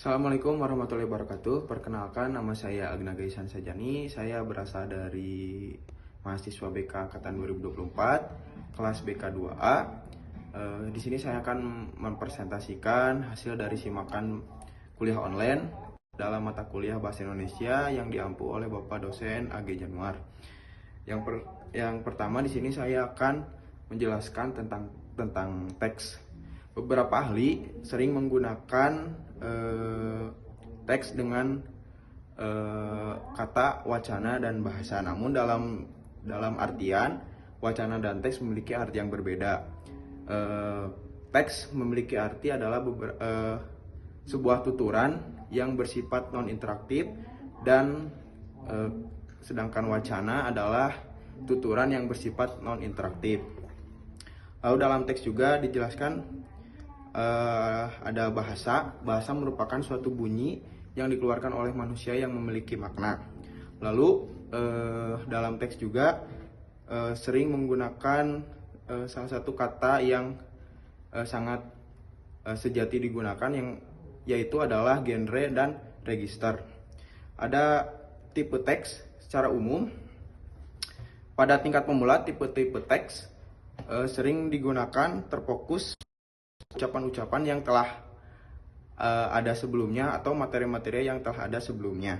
Assalamualaikum warahmatullahi wabarakatuh. Perkenalkan, nama saya Agna Gaisan Sajani. Saya berasal dari mahasiswa BK angkatan 2024, kelas BK 2A. Di sini saya akan mempresentasikan hasil dari simakan kuliah online dalam mata kuliah Bahasa Indonesia yang diampu oleh Bapak dosen AG Januar. Yang pertama di sini saya akan menjelaskan tentang teks. Beberapa ahli sering menggunakan teks dengan kata wacana dan bahasa. Namun dalam artian wacana dan teks memiliki arti yang berbeda. Teks memiliki arti adalah sebuah tuturan yang bersifat non interaktif dan sedangkan wacana adalah tuturan yang bersifat non interaktif. Lalu dalam teks juga dijelaskan ada bahasa merupakan suatu bunyi yang dikeluarkan oleh manusia yang memiliki makna. Lalu dalam teks juga sering menggunakan salah satu kata yang sangat sejati digunakan, yaitu adalah genre dan register. Ada tipe teks secara umum. Pada tingkat pemula, tipe-tipe teks sering digunakan terfokus ucapan-ucapan yang telah ada sebelumnya atau materi-materi yang telah ada sebelumnya.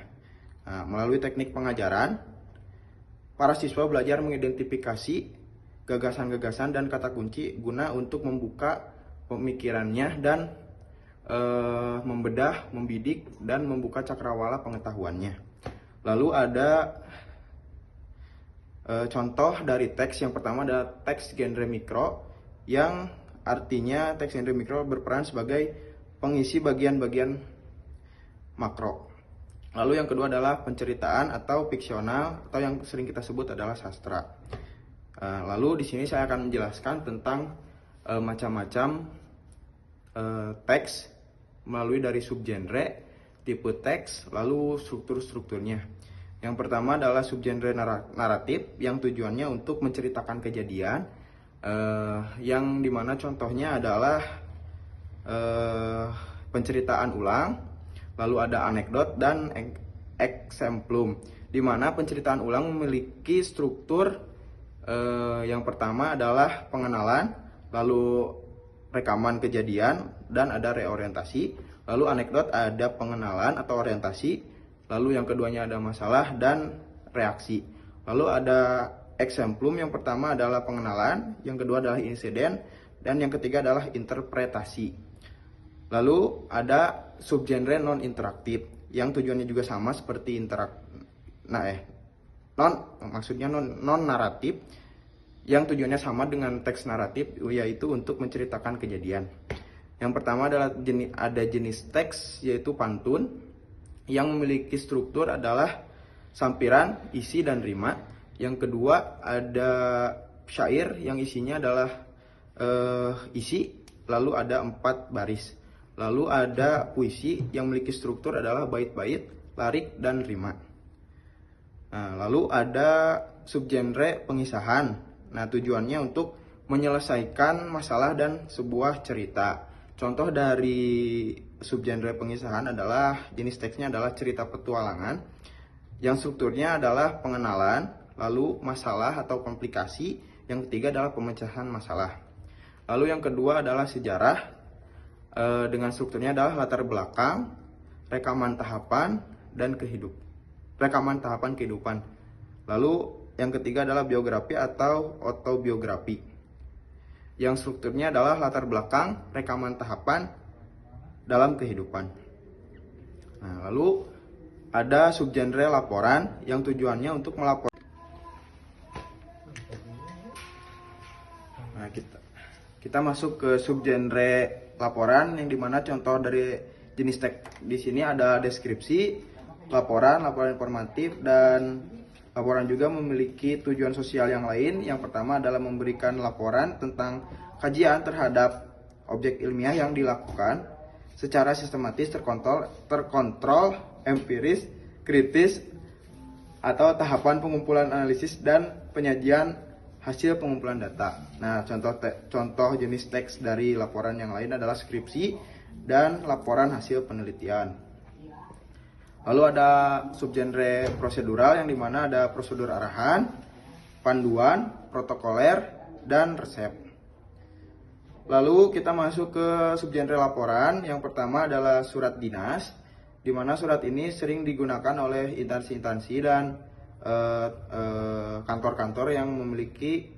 Melalui teknik pengajaran, para siswa belajar mengidentifikasi gagasan-gagasan dan kata kunci guna untuk membuka pemikirannya dan membedah, membidik, dan membuka cakrawala pengetahuannya. Lalu ada contoh dari teks. Yang pertama adalah teks genre mikro, yang artinya teks genre mikro berperan sebagai pengisi bagian-bagian makro. Lalu yang kedua adalah penceritaan atau fiksional, atau yang sering kita sebut adalah sastra. Lalu di sini saya akan menjelaskan tentang macam-macam teks melalui dari subgenre, tipe teks, lalu struktur-strukturnya. Yang pertama adalah subgenre naratif, yang tujuannya untuk menceritakan kejadian, yang dimana contohnya adalah penceritaan ulang, lalu ada anekdot dan eksemplum, dimana penceritaan ulang memiliki struktur. Yang pertama adalah pengenalan, lalu rekaman kejadian, dan ada reorientasi. Lalu anekdot ada pengenalan atau orientasi, lalu yang keduanya ada masalah dan reaksi. Lalu ada eksemplum, yang pertama adalah pengenalan, yang kedua adalah insiden, dan yang ketiga adalah interpretasi. Lalu ada subgenre non interaktif, yang tujuannya juga sama seperti non naratif, yang tujuannya sama dengan teks naratif, yaitu untuk menceritakan kejadian. Yang pertama adalah ada jenis teks, yaitu pantun, yang memiliki struktur adalah sampiran, isi, dan rima. Yang kedua ada syair, yang isinya adalah isi, lalu ada 4 baris. Lalu ada puisi, yang memiliki struktur adalah bait-bait, larik, dan rima. Lalu ada subgenre pengisahan. Tujuannya untuk menyelesaikan masalah dan sebuah cerita. Contoh dari subgenre pengisahan adalah jenis teksnya adalah cerita petualangan, yang strukturnya adalah pengenalan, lalu masalah atau komplikasi, yang ketiga adalah pemecahan masalah. Lalu yang kedua adalah sejarah, dengan strukturnya adalah latar belakang, rekaman tahapan kehidupan. Lalu yang ketiga adalah biografi atau autobiografi, yang strukturnya adalah latar belakang, rekaman tahapan dalam kehidupan. Lalu ada subgenre laporan, yang tujuannya untuk melapor. Kita masuk ke subgenre laporan, yang dimana contoh dari jenis teks di sini ada deskripsi, laporan informatif, dan laporan juga memiliki tujuan sosial yang lain. Yang pertama adalah memberikan laporan tentang kajian terhadap objek ilmiah yang dilakukan secara sistematis, terkontrol, empiris, kritis, atau tahapan pengumpulan analisis dan penyajian hasil pengumpulan data. Nah, contoh jenis teks dari laporan yang lain adalah skripsi dan laporan hasil penelitian. Lalu ada subgenre prosedural yang dimana ada prosedur arahan, panduan, protokoler, dan resep. Lalu kita masuk ke subgenre laporan. Yang pertama adalah surat dinas, di mana surat ini sering digunakan oleh instansi-instansi dan kantor-kantor yang memiliki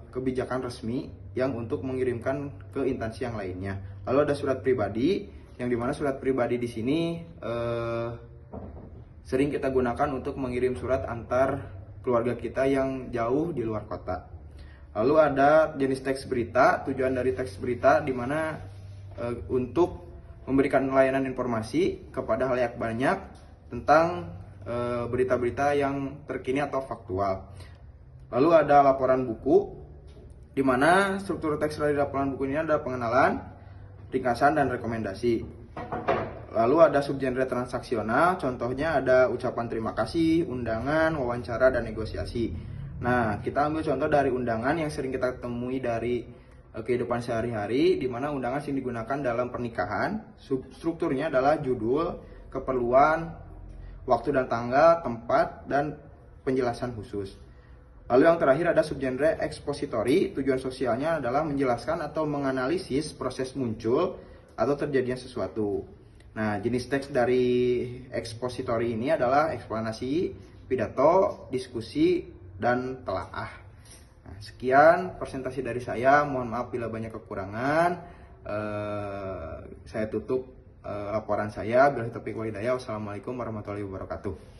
kebijakan resmi yang untuk mengirimkan ke instansi yang lainnya. Lalu ada surat pribadi, yang dimana surat pribadi di sini sering kita gunakan untuk mengirim surat antar keluarga kita yang jauh di luar kota. Lalu ada jenis teks berita. Tujuan dari teks berita di mana untuk memberikan layanan informasi kepada halayak banyak tentang berita-berita yang terkini atau faktual. Lalu ada laporan buku, di mana struktur teks dari laporan buku ini ada pengenalan, ringkasan, dan rekomendasi. Lalu ada subgenre transaksional, contohnya ada ucapan terima kasih, undangan, wawancara, dan negosiasi. Nah, kita ambil contoh dari undangan yang sering kita temui dari kehidupan sehari-hari, di mana undangan sering digunakan dalam pernikahan. Strukturnya adalah judul, keperluan, waktu dan tanggal, tempat, dan penjelasan khusus. Lalu yang terakhir ada subgenre ekspositori. Tujuan sosialnya adalah menjelaskan atau menganalisis proses muncul atau terjadinya sesuatu. Nah, jenis teks dari ekspositori ini adalah eksplanasi, pidato, diskusi, dan telaah. Nah, sekian presentasi dari saya. Mohon maaf bila banyak kekurangan. Saya tutup laporan saya. Wassalamualaikum warahmatullahi wabarakatuh.